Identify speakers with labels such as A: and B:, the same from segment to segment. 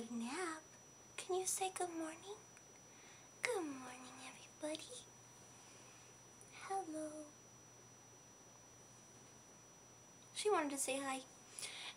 A: a nap. Can you say good morning? Good morning, everybody. Hello. She wanted to say hi.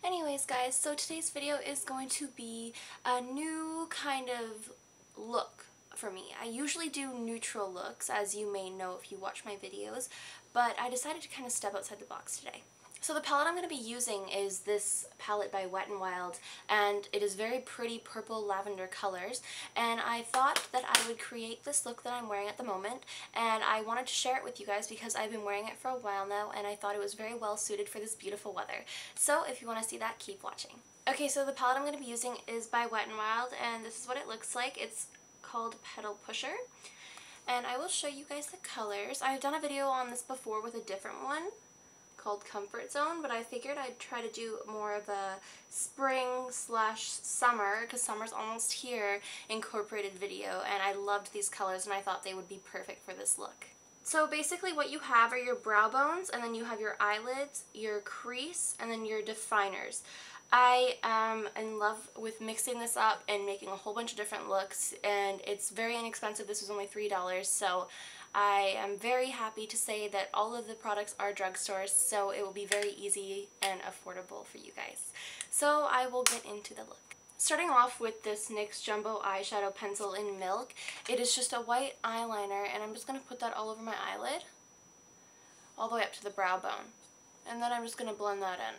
A: Anyways, guys, so today's video is going to be a new kind of look for me. I usually do neutral looks, as you may know if you watch my videos, but I decided to kind of step outside the box today. So the palette I'm going to be using is this palette by Wet n Wild, and it is very pretty purple lavender colors, and I thought that I would create this look that I'm wearing at the moment, and I wanted to share it with you guys because I've been wearing it for a while now, and I thought it was very well suited for this beautiful weather. So if you want to see that, keep watching. Okay, so the palette I'm going to be using is by Wet n Wild, and this is what it looks like. It's called Petal Pusher, and I will show you guys the colors. I've done a video on this before with a different one called Comfort Zone, but I figured I'd try to do more of a spring slash summer, because summer's almost here, incorporated video, and I loved these colors and I thought they would be perfect for this look. So basically what you have are your brow bones, and then you have your eyelids, your crease, and then your definers. I am in love with mixing this up and making a whole bunch of different looks, and it's very inexpensive. This was only $3, so I am very happy to say that all of the products are drugstores, so it will be very easy and affordable for you guys. So I will get into the look. Starting off with this NYX Jumbo Eyeshadow Pencil in Milk. It is just a white eyeliner, and I'm just going to put that all over my eyelid, all the way up to the brow bone. And then I'm just going to blend that in.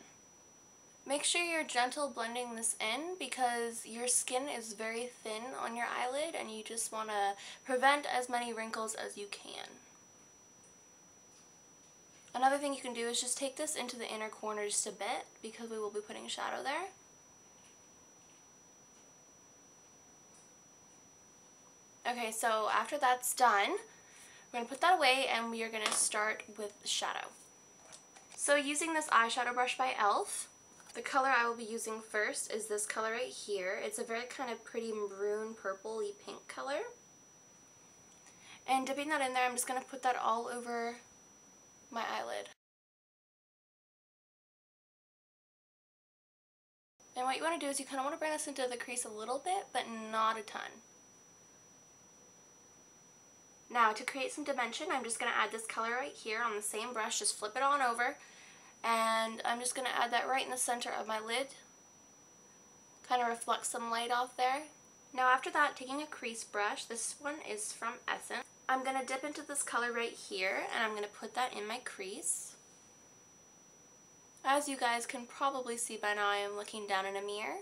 A: Make sure you're gentle blending this in because your skin is very thin on your eyelid and you just want to prevent as many wrinkles as you can. Another thing you can do is just take this into the inner corner just a bit because we will be putting shadow there. Okay, so after that's done, we're going to put that away and we are going to start with shadow. So using this eyeshadow brush by e.l.f., the color I will be using first is this color right here. It's a very kind of pretty maroon purple-y pink color. And dipping that in there, I'm just going to put that all over my eyelid. And what you want to do is you kind of want to bring this into the crease a little bit, but not a ton. Now to create some dimension, I'm just going to add this color right here on the same brush, just flip it on over. And I'm just going to add that right in the center of my lid. Kind of reflect some light off there. Now after that, taking a crease brush, this one is from Essence. I'm going to dip into this color right here and I'm going to put that in my crease. As you guys can probably see by now, I am looking down in a mirror.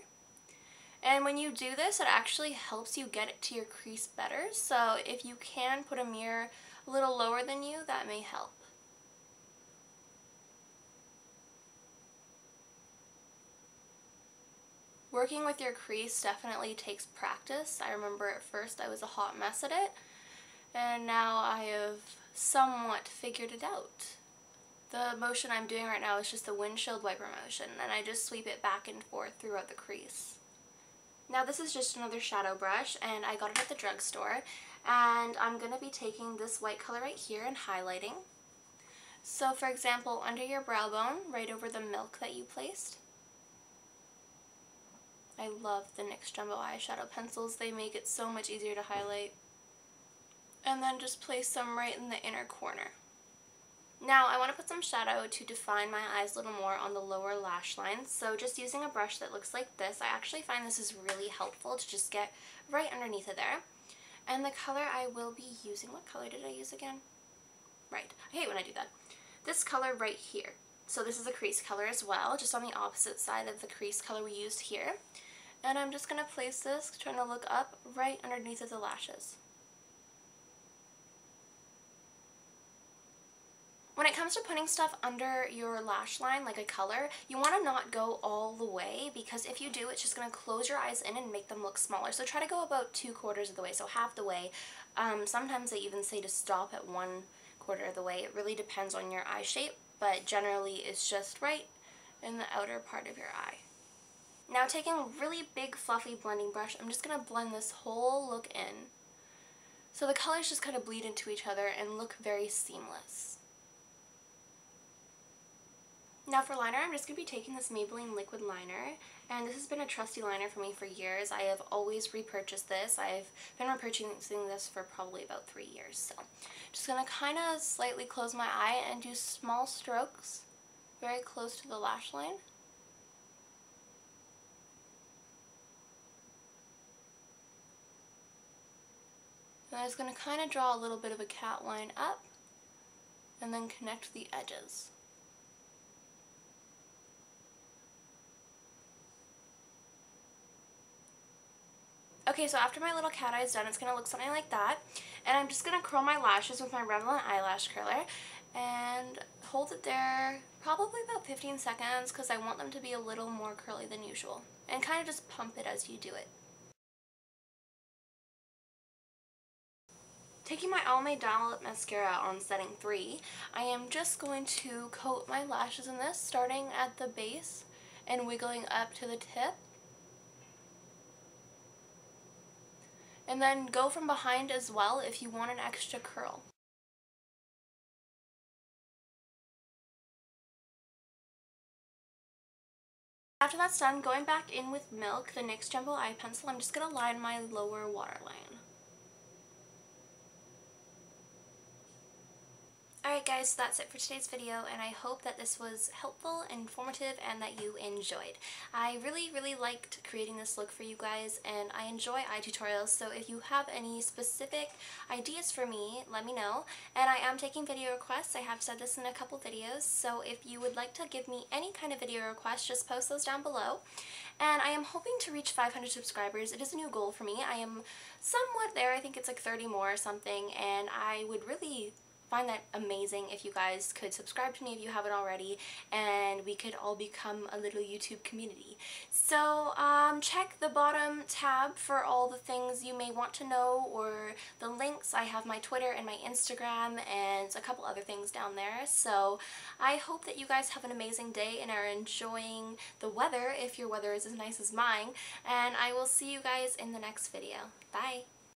A: And when you do this, it actually helps you get it to your crease better. So if you can put a mirror a little lower than you, that may help. Working with your crease definitely takes practice. I remember at first I was a hot mess at it, and now I have somewhat figured it out. The motion I'm doing right now is just the windshield wiper motion, and I just sweep it back and forth throughout the crease. Now this is just another shadow brush, and I got it at the drugstore, and I'm going to be taking this white color right here and highlighting. So for example, under your brow bone, right over the milk that you placed. I love the NYX Jumbo Eyeshadow Pencils. They make it so much easier to highlight. And then just place some right in the inner corner. Now I want to put some shadow to define my eyes a little more on the lower lash line. So just using a brush that looks like this, I actually find this is really helpful to just get right underneath it there. And the color I will be using, what color did I use again? Right, I hate when I do that. This color right here. So this is a crease color as well, just on the opposite side of the crease color we used here. And I'm just going to place this, trying to look up right underneath of the lashes. When it comes to putting stuff under your lash line, like a color, you want to not go all the way, because if you do, it's just going to close your eyes in and make them look smaller. So try to go about 2/4 of the way, so half the way. Sometimes they even say to stop at 1/4 of the way. It really depends on your eye shape, but generally it's just right in the outer part of your eye. Now taking a really big fluffy blending brush, I'm just going to blend this whole look in. So the colors just kind of bleed into each other and look very seamless. Now for liner, I'm just going to be taking this Maybelline liquid liner, and this has been a trusty liner for me for years. I have always repurchased this. I've been repurchasing this for probably about 3 years. So just going to kind of slightly close my eye and do small strokes very close to the lash line. And I'm just going to kind of draw a little bit of a cat line up and then connect the edges. Okay, so after my little cat eye is done, it's going to look something like that. And I'm just going to curl my lashes with my Revlon eyelash curler and hold it there probably about 15 seconds because I want them to be a little more curly than usual. And kind of just pump it as you do it. Taking my Almay Down Lip Mascara on setting 3, I am just going to coat my lashes in this, starting at the base and wiggling up to the tip. And then go from behind as well if you want an extra curl. After that's done, going back in with Milk, the NYX Jumbo Eye Pencil, I'm just going to line my lower waterline. Alright guys, so that's it for today's video, and I hope that this was helpful, informative, and that you enjoyed. I really liked creating this look for you guys, and I enjoy eye tutorials, so if you have any specific ideas for me, let me know. And I am taking video requests. I have said this in a couple videos, so if you would like to give me any kind of video requests, just post those down below. And I am hoping to reach 500 subscribers. It is a new goal for me. I am somewhat there. I think it's like 30 more or something, and I would really find that amazing if you guys could subscribe to me if you haven't already, and we could all become a little YouTube community. So check the bottom tab for all the things you may want to know, or the links. I have my Twitter and my Instagram and a couple other things down there. So I hope that you guys have an amazing day and are enjoying the weather if your weather is as nice as mine, and I will see you guys in the next video. Bye!